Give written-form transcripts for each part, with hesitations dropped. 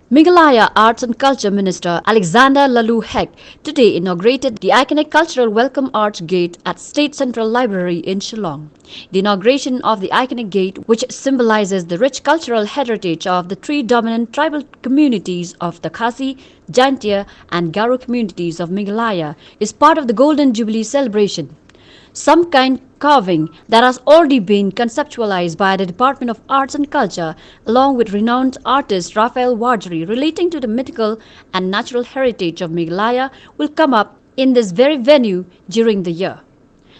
Meghalaya Arts and Culture Minister Alexander Lalu Hek today inaugurated the iconic Cultural Welcome Arch Gate at State Central Library in Shillong. The inauguration of the iconic gate, which symbolizes the rich cultural heritage of the three dominant tribal communities of the Khasi, Jaintia and Garo communities of Meghalaya, is part of the Golden Jubilee celebration. Some kind carving that has already been conceptualized by the Department of Arts and Culture along with renowned artist Raphael Wardry relating to the mythical and natural heritage of Meghalaya will come up in this very venue during the year.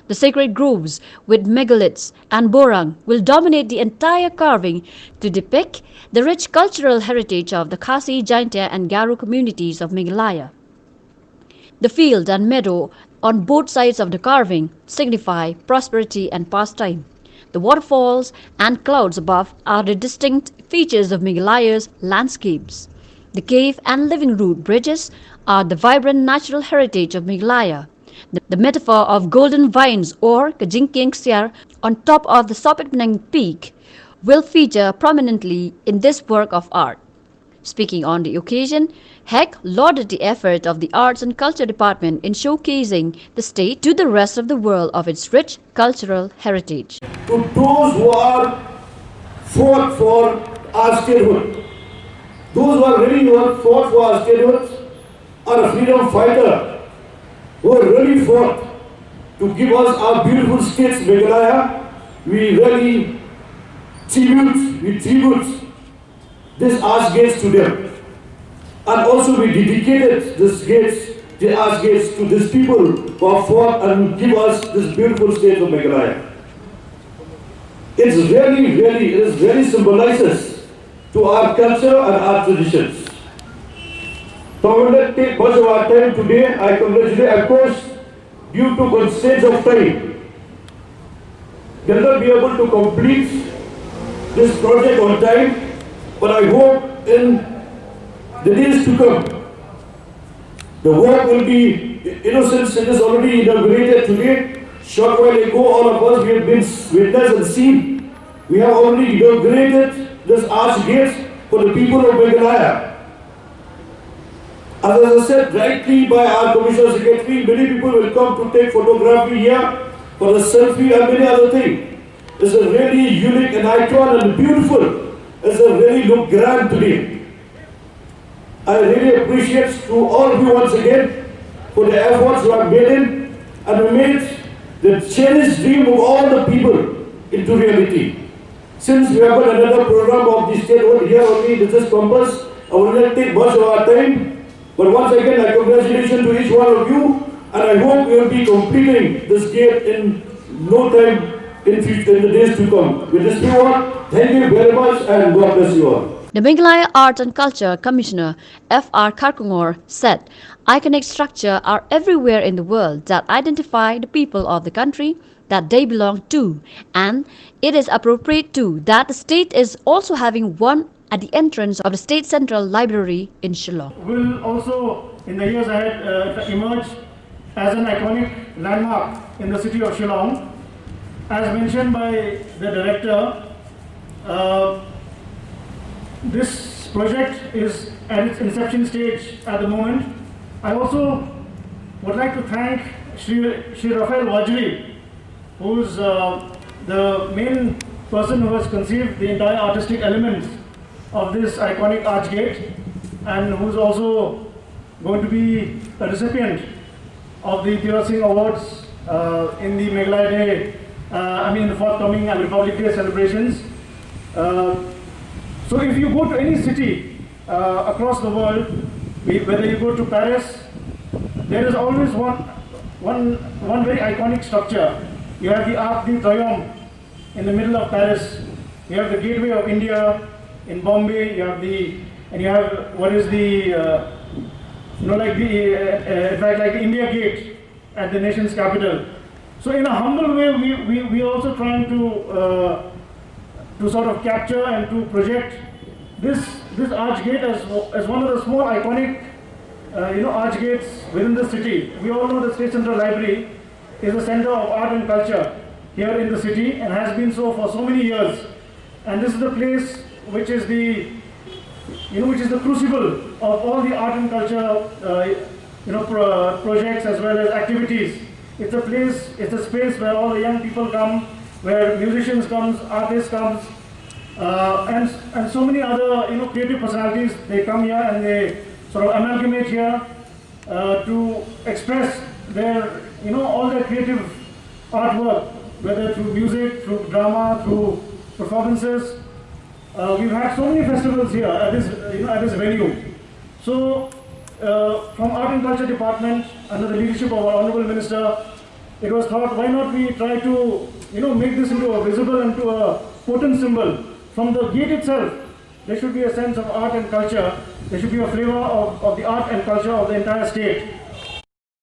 The sacred groves with megaliths and borang will dominate the entire carving to depict the rich cultural heritage of the Khasi, Jaintia and Garo communities of Meghalaya. The field and meadow on both sides of the carving signify prosperity and pastime. The waterfalls and clouds above are the distinct features of Meghalaya's landscapes. The cave and living root bridges are the vibrant natural heritage of Meghalaya. The metaphor of golden vines or Kajingking Siar on top of the Sopitnang peak will feature prominently in this work of art. Speaking on the occasion, Heck lauded the effort of the Arts and Culture Department in showcasing the state to the rest of the world of its rich cultural heritage. To those who are fought for our statehood, those who are really fought for our statehood are a freedom fighter who are really fought to give us our beautiful states, Meghalaya. We really tribute this arch gates to them. And also we dedicated the arch gates to these people who have fought and give us this beautiful state of Meghalaya. It really symbolizes to our culture and our traditions. So I will not take much of our time today. I congratulate, of course, due to constraints of time, we will not be able to complete this project on time. But I hope in the days to come, the work will be, since it is already inaugurated today, short while ago, all of us, we have been witness and seen, we have already inaugurated this arch gate for the people of Meghalaya. As I said rightly by our Commissioner Secretary, many people will come to take photography here for the selfie and many other things. It's a really unique and iconic and beautiful. It's a really look grand today. I really appreciate to all of you once again for the efforts you have made in and we made the cherished dream of all the people into reality. Since we have got another program of the statehood here only, this is compass, I will not take much of our time. But once again, I congratulations to each one of you and I hope we will be completing this gate in no time in the days to come. With this few words, thank you very much and God bless you all. The Meghalaya Arts and Culture Commissioner F.R. Karkungor said, iconic structures are everywhere in the world that identify the people of the country that they belong to, and it is appropriate too that the state is also having one at the entrance of the State Central Library in Shillong. Will also, in the years ahead, emerge as an iconic landmark in the city of Shillong. As mentioned by the director, this project is at its inception stage at the moment. I also would like to thank Shri Raphael Wardry, who is the main person who has conceived the entire artistic elements of this iconic arch gate and who is also going to be a recipient of the Tira Singh Awards in the Meghalaya Day, in the forthcoming Republic Day celebrations. So if you go to any city across the world, whether you go to Paris, there is always one very iconic structure. You have the Arc de Triomphe in the middle of Paris. You have the Gateway of India in Bombay. You have what is the like the India Gate at the nation's capital. So in a humble way, we are also trying to sort of capture and to project this arch gate as one of the small iconic arch gates within the city. We all know the State Central Library is a center of art and culture here in the city and has been so for so many years. And this is the place which is the which is the crucible of all the art and culture, projects as well as activities. It's a place, it's a space where all the young people come, where musicians comes, artists comes, and so many other creative personalities. They come here and they sort of amalgamate here to express their all their creative artwork, whether through music, through drama, through performances. We've had so many festivals here at this venue. So from Art and Culture Department, under the leadership of our Honourable Minister, it was thought, why not we try to make this into a visible and to a potent symbol. From the gate itself, there should be a sense of art and culture. There should be a flavor of the art and culture of the entire state.